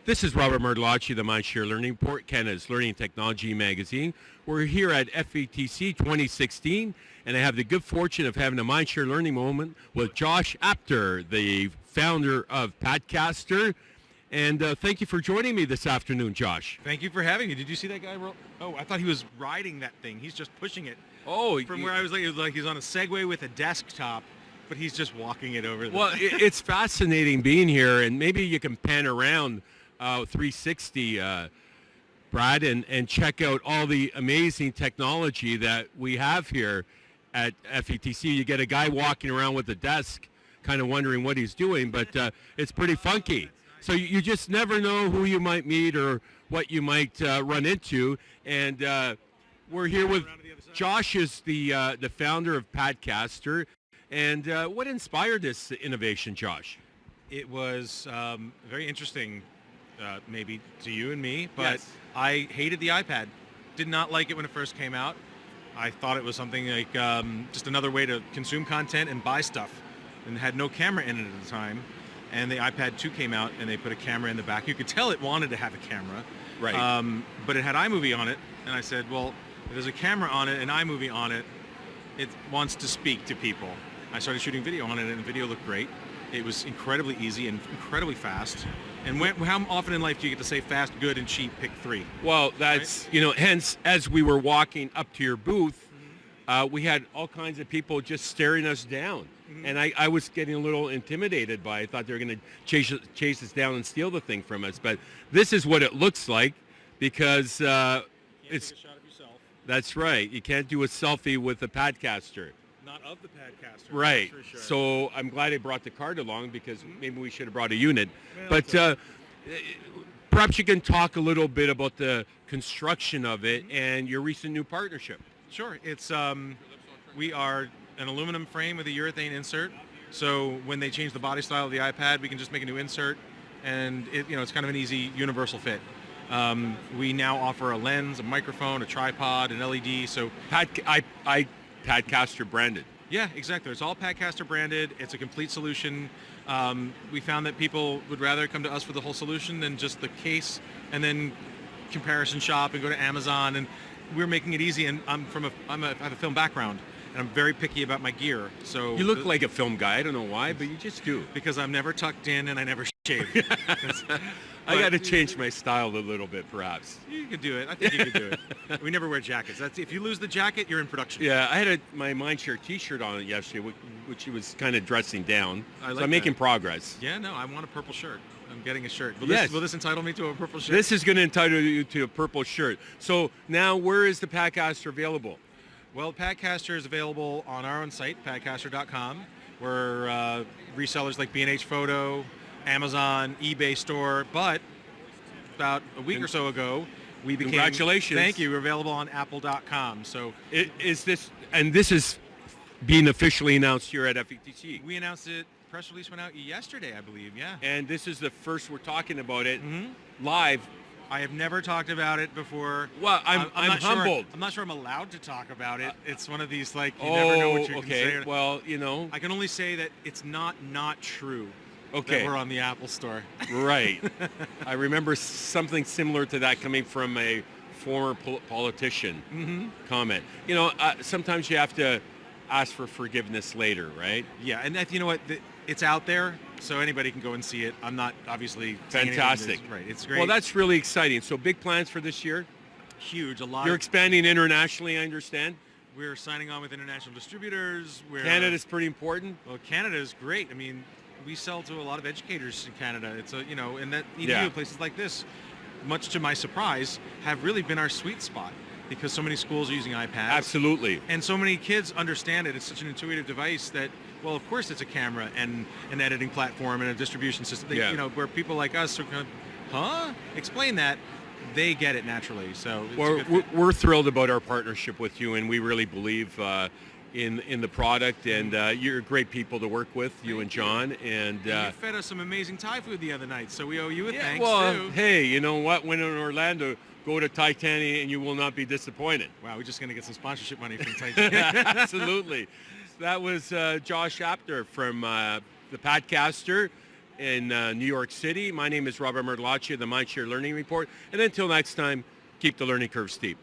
This is Robert Murdelacci, the Mindshare Learning Report, Canada's Learning Technology magazine. We're here at FETC 2016, and I have the good fortune of having a Mindshare Learning moment with Josh Apter, the founder of Padcaster. And thank you for joining me this afternoon, Josh. Thank you for having me. Did you see that guy roll? Oh, I thought he was riding that thing. He's just pushing it. Oh, From where I was like, it was like he's on a Segway with a desktop, but he's just walking it over. Well, it's fascinating being here, and maybe you can pan around 360, Brad, and check out all the amazing technology that we have here at FETC. You get a guy walking around with a desk, kind of wondering what he's doing, but it's pretty funky. So you just never know who you might meet or what you might run into. And we're here with Josh, is the founder of Padcaster. And what inspired this innovation, Josh? It was very interesting. Maybe to you and me, but Yes. I hated the iPad. Did not like it when it first came out. I thought it was something like just another way to consume content and buy stuff, and had no camera in it at the time. And the iPad 2 came out, and they put a camera in the back. You could tell it wanted to have a camera, Right. but it had iMovie on it, and I said, well, if there's a camera on it and iMovie on it, it wants to speak to people. I started shooting video on it, and the video looked great. It was incredibly easy and incredibly fast. And how often in life do you get to say fast, good, and cheap, pick three? Well, that's, hence, as we were walking up to your booth, we had all kinds of people just staring us down. And I was getting a little intimidated by it. I thought they were going to chase us down and steal the thing from us. But this is what it looks like, because it's... Take a shot of yourself. That's right. You can't do a selfie with a Padcaster. Not of the Padcaster. Right. For sure. So I'm glad I brought the card along, because maybe we should have brought a unit. Well, But perhaps you can talk a little bit about the construction of it and your recent new partnership. Sure. It's we are an aluminum frame with a urethane insert. So when they change the body style of the iPad, we can just make a new insert, and it's kind of an easy universal fit. We now offer a lens, a microphone, a tripod, an LED. So Padcaster branded. yeah, exactly. It's all Padcaster branded. It's a complete solution. We found that people would rather come to us for the whole solution than just the case, and then comparison shop and go to Amazon. And we're making it easy. And I have a film background, and I'm very picky about my gear. So You look like a film guy. I don't know why, but you just do. because I'm never tucked in and I never shave. I got to change my style a little bit, perhaps. You could do it. I think you could do it. We never wear jackets. If you lose the jacket, you're in production. Yeah, I had my Mindshare T-shirt on yesterday, which he was kind of dressing down. I like so I'm making that. progress. Yeah, no, I want a purple shirt. I'm getting a shirt. Yes. Will this entitle me to a purple shirt? This is going to entitle you to a purple shirt. So now, where is the Padcaster available? Well, Padcaster is available on our own site, padcaster.com, where resellers like B&H Photo, Amazon, eBay store, but about a week or so ago, we became... Congratulations. Thank you. We're available on apple.com. So This is being officially announced here at FETC. we announced it. Press release went out yesterday, I believe. Yeah. And this is the first we're talking about it Mhm. live. I have never talked about it before. Well, I'm not sure- humbled. I'm not sure I'm allowed to talk about it. It's one of these, like, you never know what you can say. okay. Well, I can only say that it's not true Okay. that we're on the Apple Store. Right. I remember something similar to that coming from a former politician comment. Sometimes you have to ask for forgiveness later, right? Yeah, and you know what? It's out there, so anybody can go and see it. I'm not obviously saying anything Fantastic. right. It's great. Well, that's really exciting. So big plans for this year? huge. A lot. You're expanding internationally, I understand? We're signing on with international distributors. Canada's pretty important. Well, Canada is great. I mean, we sell to a lot of educators in Canada. It's and that Yeah. places like this, much to my surprise, have really been our sweet spot because so many schools are using iPads. Absolutely. And so many kids understand it. It's such an intuitive device that, well, of course it's a camera and an editing platform and a distribution system. Yeah. Where people like us are going, explain that. They get it naturally. So it's a good fit. We're thrilled about our partnership with you, and we really believe in the product, and you're great people to work with, you and John. And you fed us some amazing Thai food the other night, so we owe you a thanks well, too. hey, you know what? When in Orlando, go to Titania and you will not be disappointed. Wow, we're just going to get some sponsorship money from Thai. Absolutely. That was Josh Apter from the Padcaster. in New York City. My name is Robert Mertolacci of the Mindshare Learning Report. And until next time, keep the learning curve steep.